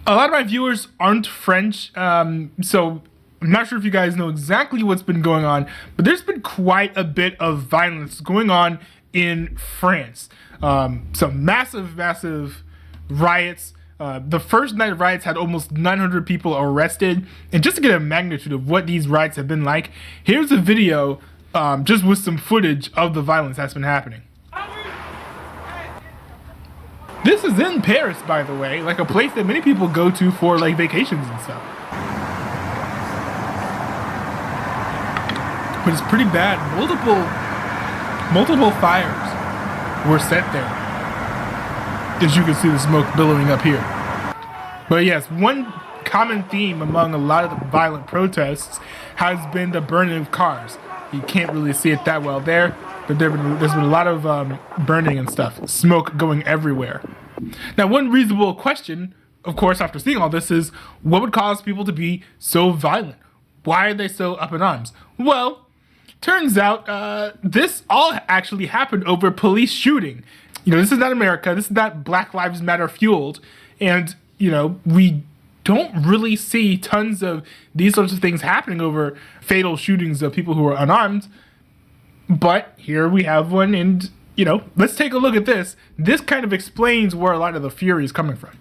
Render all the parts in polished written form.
A lot of my viewers aren't French, so I'm not sure if you guys know exactly what's been going on, but there's been quite a bit of violence going on in France. Some massive riots. The first night of riots had almost 900 people arrested. And just to get a magnitude of what these riots have been like, here's a video just with some footage of the violence that's been happening. This is in Paris, by the way, like a place that many people go to for like vacations and stuff. But it's pretty bad. Multiple fires were set there. As you can see the smoke billowing up here. But yes, one common theme among a lot of the violent protests has been the burning of cars. You can't really see it that well there, but there's been a lot of burning and stuff, smoke going everywhere. Now, one reasonable question, of course, after seeing all this is, what would cause people to be so violent? Why are they so up in arms? Well, turns out this all actually happened over police shooting. You know, this is not America, this is not Black Lives Matter fueled, and, you know, we don't really see tons of these sorts of things happening over fatal shootings of people who are unarmed. But here we have one, and, you know, let's take a look at this. This kind of explains where a lot of the fury is coming from.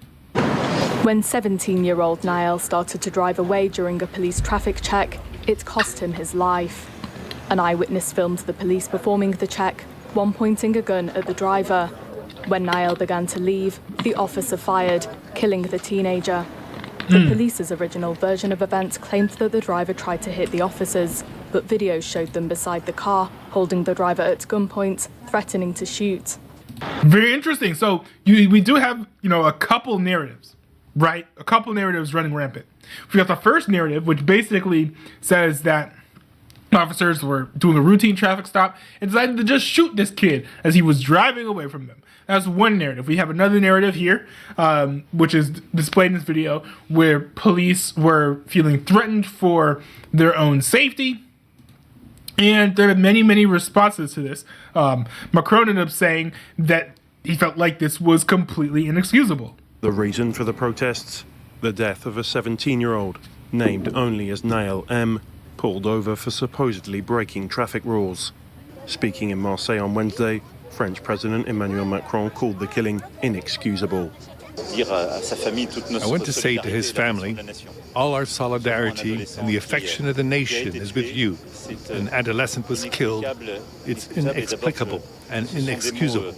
When 17-year-old Nael started to drive away during a police traffic check, it cost him his life. An eyewitness filmed the police performing the check, one pointing a gun at the driver. When Nael began to leave, the officer fired, killing the teenager. The police's original version of events claimed that the driver tried to hit the officers, but videos showed them beside the car, holding the driver at gunpoint, threatening to shoot. Very interesting. So we do have, you know, a couple narratives, right? A couple narratives running rampant. We got the first narrative, which basically says that officers were doing a routine traffic stop and decided to just shoot this kid as he was driving away from them. That's one narrative. We have another narrative here, which is displayed in this video, where police were feeling threatened for their own safety. And there are many responses to this. Macron ended up saying that he felt like this was completely inexcusable. The reason for the protests? The death of a 17-year-old, named only as Nael M., pulled over for supposedly breaking traffic rules. Speaking in Marseille on Wednesday, French President Emmanuel Macron called the killing inexcusable. I want to say to his family, all our solidarity and the affection of the nation is with you. An adolescent was killed. It's inexplicable and inexcusable.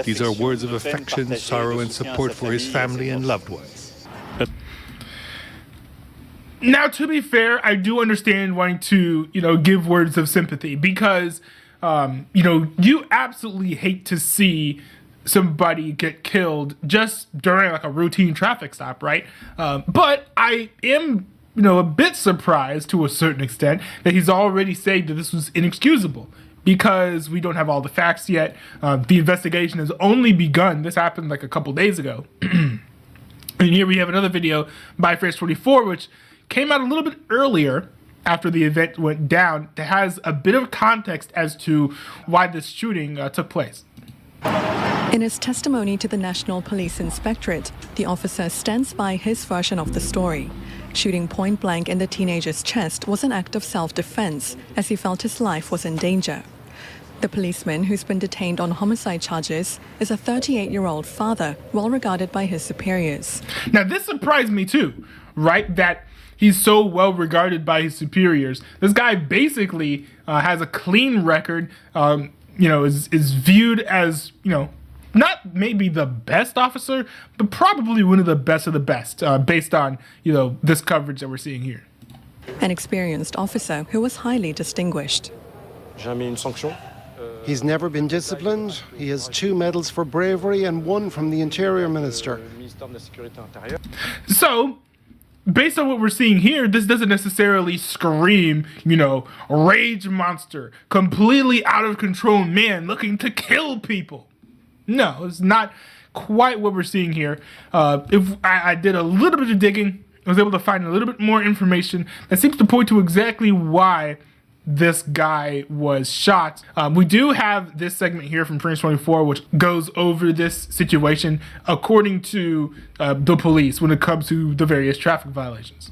These are words of affection, sorrow, and support for his family and loved ones. Now, to be fair, I do understand wanting to, you know, give words of sympathy because, you know, you absolutely hate to see somebody get killed just during like a routine traffic stop, right? But I am, you know, a bit surprised to a certain extent that he's already saying that this was inexcusable because we don't have all the facts yet. The investigation has only begun. This happened like a couple days ago. And here we have another video by France 24, which came out a little bit earlier after the event went down that has a bit of context as to why this shooting took place. In his testimony to the National Police Inspectorate, the officer stands by his version of the story. Shooting point blank in the teenager's chest was an act of self-defense, as he felt his life was in danger. The policeman, who's been detained on homicide charges, is a 38-year-old father, well regarded by his superiors. Now, this surprised me too, right? That he's so well regarded by his superiors. This guy basically has a clean record, you know, is viewed as, you know, not maybe the best officer, but probably one of the best, based on, you know, this coverage that we're seeing here. An experienced officer who was highly distinguished. He's never been disciplined. He has 2 medals for bravery and 1 from the Interior Minister. So, based on what we're seeing here, this doesn't necessarily scream, you know, rage monster, completely out of control man looking to kill people. No, it's not quite what we're seeing here. If I did a little bit of digging, I was able to find a little bit more information that seems to point to exactly why this guy was shot. We do have this segment here from Prince 24, which goes over this situation according to the police when it comes to the various traffic violations.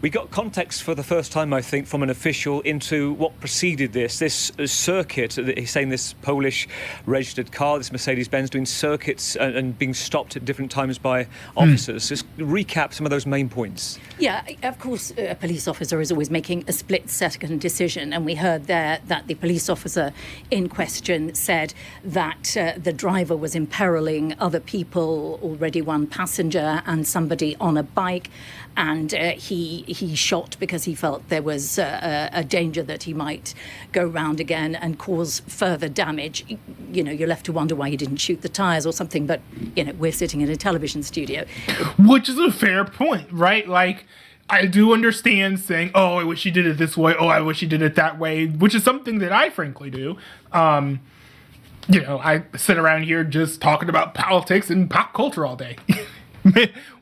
We got context for the first time, I think, from an official into what preceded this circuit. He's saying this Polish registered car, this Mercedes-Benz, doing circuits and being stopped at different times by officers. Just recap some of those main points. Yeah, of course, a police officer is always making a split-second decision, and we heard there that the police officer in question said that the driver was imperiling other people, already one passenger and somebody on a bike, and he shot because he felt there was a danger that he might go round again and cause further damage. You know, you're left to wonder why he didn't shoot the tyres or something, but, you know, we're sitting in a television studio. Which is a fair point, right? Like, I do understand saying, oh, I wish he did it this way. Oh, I wish he did it that way, which is something that I frankly do. You know, I sit around here just talking about politics and pop culture all day.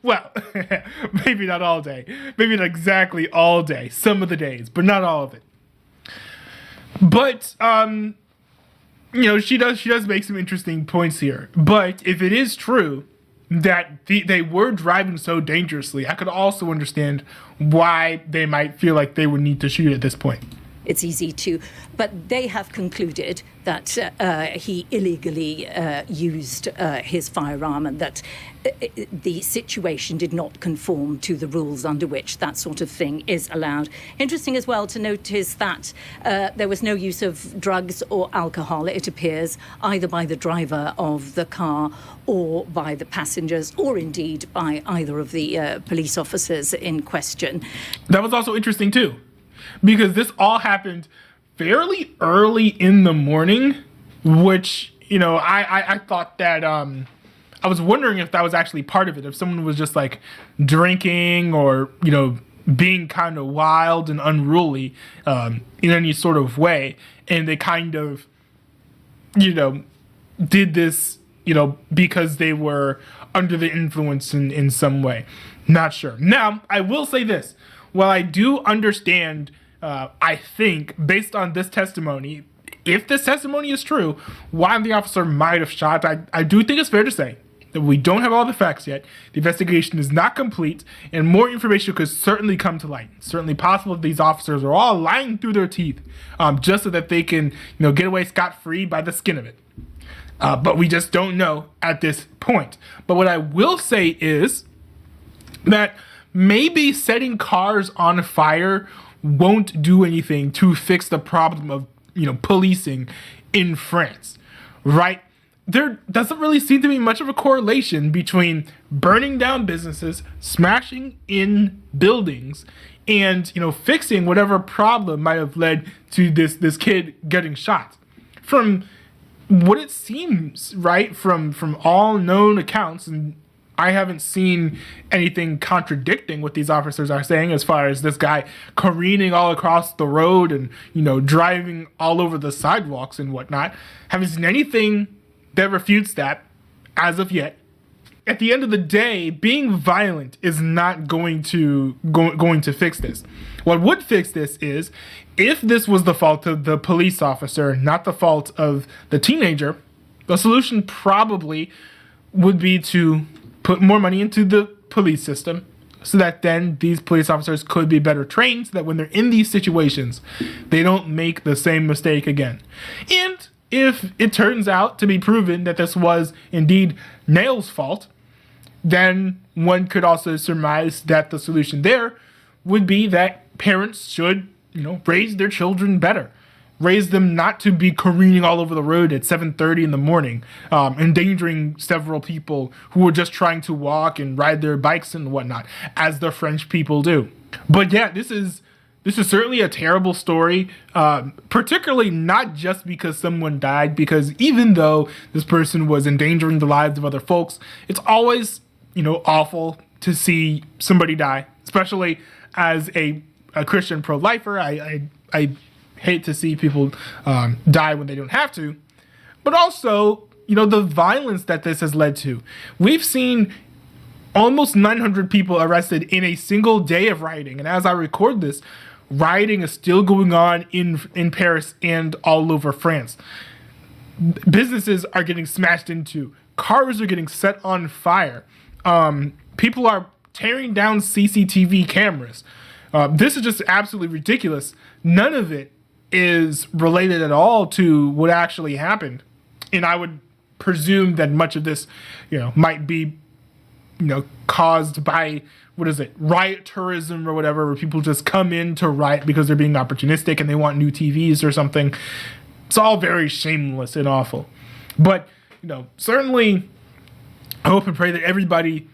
Well, maybe not all day. Maybe not exactly all day. Some of the days, but not all of it. But, you know, she does make some interesting points here. But if it is true that they were driving so dangerously, I could also understand why they might feel like they would need to shoot at this point. It's easy to, but they have concluded that he illegally used his firearm and that the situation did not conform to the rules under which that sort of thing is allowed. Interesting as well to notice that there was no use of drugs or alcohol, it appears, either by the driver of the car or by the passengers, or indeed by either of the police officers in question. That was also interesting too, because this all happened fairly early in the morning, which, you know, I thought that, I was wondering if that was actually part of it, if someone was just like drinking or, you know, being kind of wild and unruly in any sort of way, and they kind of, you know, did this, you know, because they were under the influence in some way. Not sure. Now, I will say this. While I do understand, I think, based on this testimony, if this testimony is true, why the officer might have shot, I do think it's fair to say that we don't have all the facts yet. The investigation is not complete, and more information could certainly come to light. It's certainly possible that these officers are all lying through their teeth just so that they can, you know, get away scot-free by the skin of it. But we just don't know at this point. But what I will say is that maybe setting cars on fire won't do anything to fix the problem of, you know, policing in France, right? There doesn't really seem to be much of a correlation between burning down businesses, smashing in buildings, and, you know, fixing whatever problem might have led to this kid getting shot. From what it seems, right, from all known accounts, and I haven't seen anything contradicting what these officers are saying as far as this guy careening all across the road and, you know, driving all over the sidewalks and whatnot. Haven't seen anything that refutes that as of yet. At the end of the day, being violent is not going to fix this. What would fix this is if this was the fault of the police officer, not the fault of the teenager, the solution probably would be to put more money into the police system so that then these police officers could be better trained so that when they're in these situations, they don't make the same mistake again. And if it turns out to be proven that this was indeed Nael's fault, then one could also surmise that the solution there would be that parents should, you know, raise their children better. Raise them not to be careening all over the road at 7:30 in the morning, endangering several people who are just trying to walk and ride their bikes and whatnot, as the French people do. But yeah, this is certainly a terrible story, particularly not just because someone died, because even though this person was endangering the lives of other folks, it's always, you know, awful to see somebody die, especially as a Christian pro-lifer. I hate to see people die when they don't have to, but also, you know, the violence that this has led to. We've seen almost 900 people arrested in a single day of rioting, and as I record this, rioting is still going on in Paris and all over France. Businesses are getting smashed into. Cars are getting set on fire. People are tearing down CCTV cameras. This is just absolutely ridiculous. None of it is related at all to what actually happened. And I would presume that much of this, might be, caused by, riot tourism or whatever, where people just come in to riot because they're being opportunistic and they want new TVs or something. It's all very shameless and awful. But, certainly I hope and pray that everybody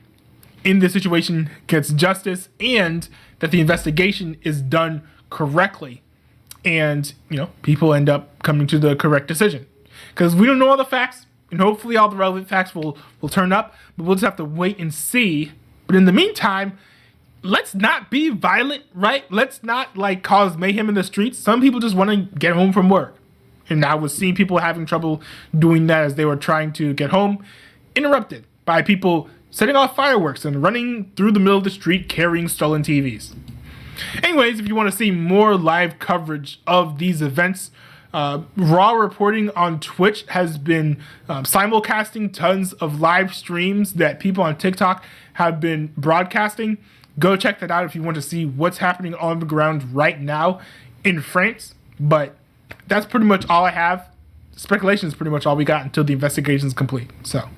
in this situation gets justice and that the investigation is done correctly. And, people end up coming to the correct decision. Because we don't know all the facts, and hopefully all the relevant facts will turn up, but we'll just have to wait and see. But in the meantime, let's not be violent, right? Let's not, cause mayhem in the streets. Some people just want to get home from work. And I was seeing people having trouble doing that as they were trying to get home, interrupted by people setting off fireworks and running through the middle of the street carrying stolen TVs. Anyways, if you want to see more live coverage of these events, Raw Reporting on Twitch has been simulcasting tons of live streams that people on TikTok have been broadcasting. Go check that out if you want to see what's happening on the ground right now in France. But that's pretty much all I have. Speculation is pretty much all we got until the investigation is complete. So